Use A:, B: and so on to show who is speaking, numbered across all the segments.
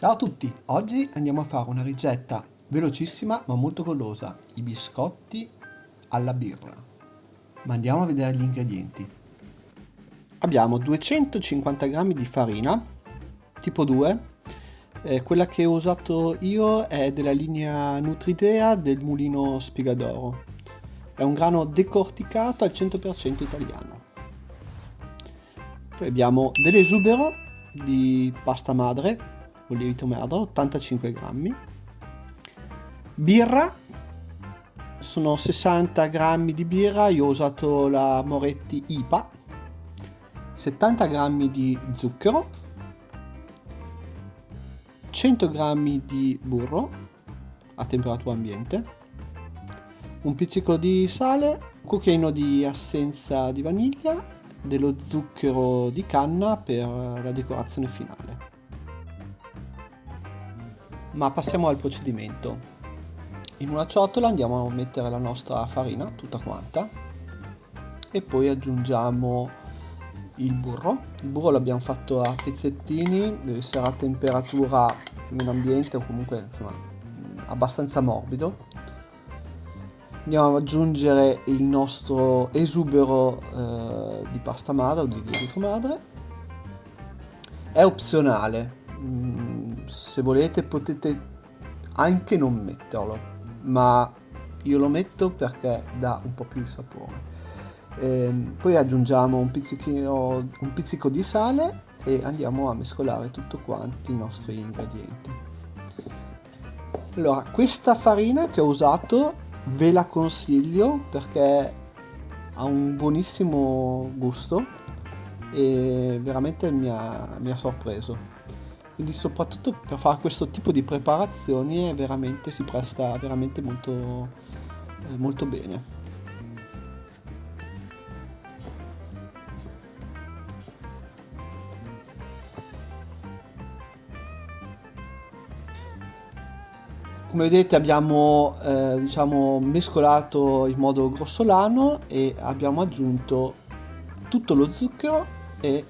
A: Ciao a tutti, oggi andiamo a fare una ricetta velocissima ma molto golosa, i biscotti alla birra. Ma andiamo a vedere gli ingredienti. Abbiamo 250 g di farina, tipo 2, quella che ho usato io è della linea Nutridea del mulino Spigadoro. È un grano decorticato al 100% italiano. Poi abbiamo dell'esubero di pasta madre, o lievito madre, 85 grammi. Birra, sono 60 grammi di birra, io ho usato la Moretti IPA. 70 grammi di zucchero, 100 grammi di burro a temperatura ambiente, un pizzico di sale, un cucchiaino di essenza di vaniglia, dello zucchero di canna per la decorazione finale. Ma passiamo al procedimento. In una ciotola andiamo a mettere la nostra farina tutta quanta e poi aggiungiamo il burro. Il burro l'abbiamo fatto a pezzettini, deve essere a temperatura più o meno ambiente o comunque insomma abbastanza morbido. Andiamo ad aggiungere il nostro esubero di pasta madre o di lievito madre. È opzionale, se volete potete anche non metterlo, ma io lo metto perché dà un po' più di sapore. Poi aggiungiamo un pizzico di sale e andiamo a mescolare tutto quanto i nostri ingredienti. Allora, questa farina che ho usato ve la consiglio perché ha un buonissimo gusto e veramente mi ha sorpreso. Quindi soprattutto per fare questo tipo di preparazioni si presta veramente molto bene. Come vedete abbiamo mescolato in modo grossolano e abbiamo aggiunto tutto lo zucchero e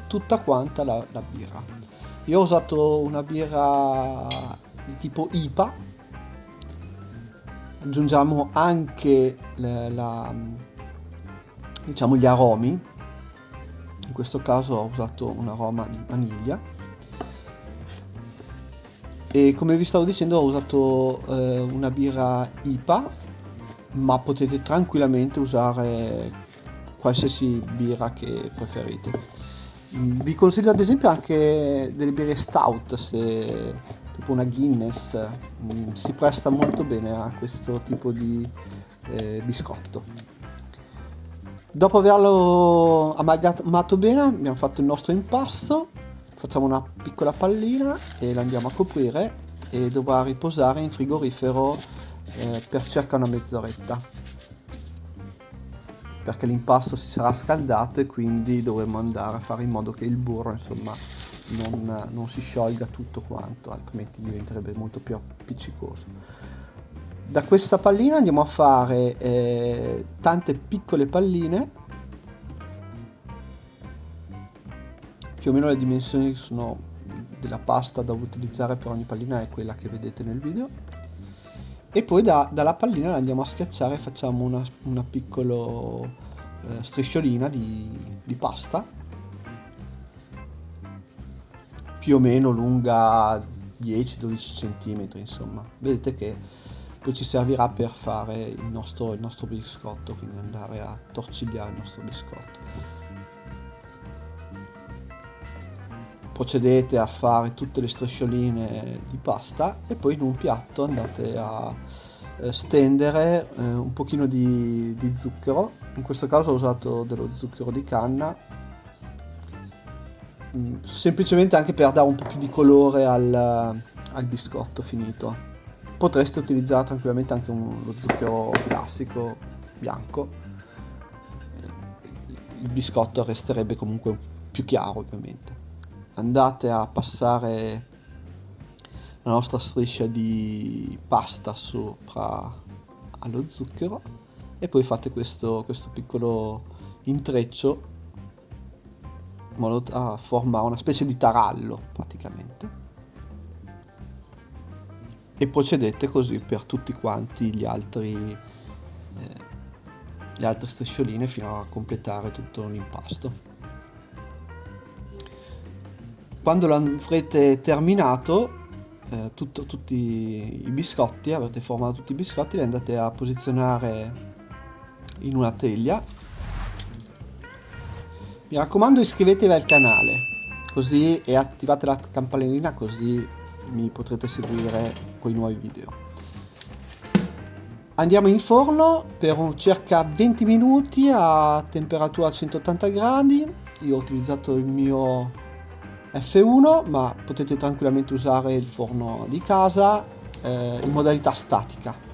A: tutta quanta la birra. Io ho usato una birra di tipo IPA, aggiungiamo anche gli aromi, in questo caso ho usato un aroma di vaniglia. E come vi stavo dicendo ho usato una birra IPA, ma potete tranquillamente usare qualsiasi birra che preferite. Vi consiglio ad esempio anche delle birre stout, tipo una Guinness, si presta molto bene a questo tipo di biscotto. Dopo averlo amalgamato bene abbiamo fatto il nostro impasto. Facciamo una piccola pallina e la andiamo a coprire e dovrà riposare in frigorifero per circa una mezz'oretta, perché l'impasto si sarà scaldato e quindi dovremo andare a fare in modo che il burro insomma non si sciolga tutto quanto, altrimenti diventerebbe molto più appiccicoso. Da questa pallina andiamo a fare tante piccole palline, più o meno le dimensioni sono della pasta da utilizzare per ogni pallina è quella che vedete nel video, e poi dalla pallina la andiamo a schiacciare e facciamo una piccola strisciolina di pasta più o meno lunga 10-12 cm, insomma vedete che poi ci servirà per fare il nostro biscotto, quindi andare a torcigliare il nostro biscotto. Procedete a fare tutte le striscioline di pasta e poi in un piatto andate a stendere un pochino di zucchero. In questo caso ho usato dello zucchero di canna, semplicemente anche per dare un po' più di colore al biscotto finito. Potreste utilizzare tranquillamente anche lo zucchero classico bianco, il biscotto resterebbe comunque più chiaro ovviamente. Andate a passare la nostra striscia di pasta sopra allo zucchero e poi fate questo piccolo intreccio in modo da formare una specie di tarallo praticamente. e procedete così per tutti quanti le altre striscioline fino a completare tutto l'impasto. Quando l'avrete terminato, tutti i biscotti, avrete formato tutti i biscotti, li andate a posizionare in una teglia. Mi raccomando, iscrivetevi al canale così e attivate la campanellina, così mi potrete seguire con i nuovi video. Andiamo in forno per circa 20 minuti a temperatura 180 gradi. Io ho utilizzato il mio F1, ma potete tranquillamente usare il forno di casa in modalità statica.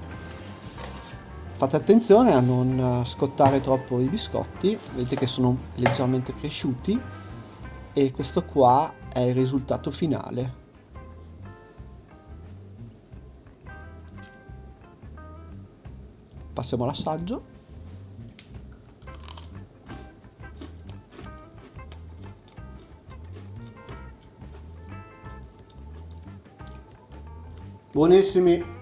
A: Fate attenzione a non scottare troppo i biscotti, vedete che sono leggermente cresciuti, e questo qua è il risultato finale. Passiamo all'assaggio. Buonissimi!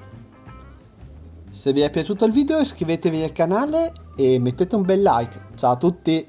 A: Se vi è piaciuto il video iscrivetevi al canale e mettete un bel like. Ciao a tutti!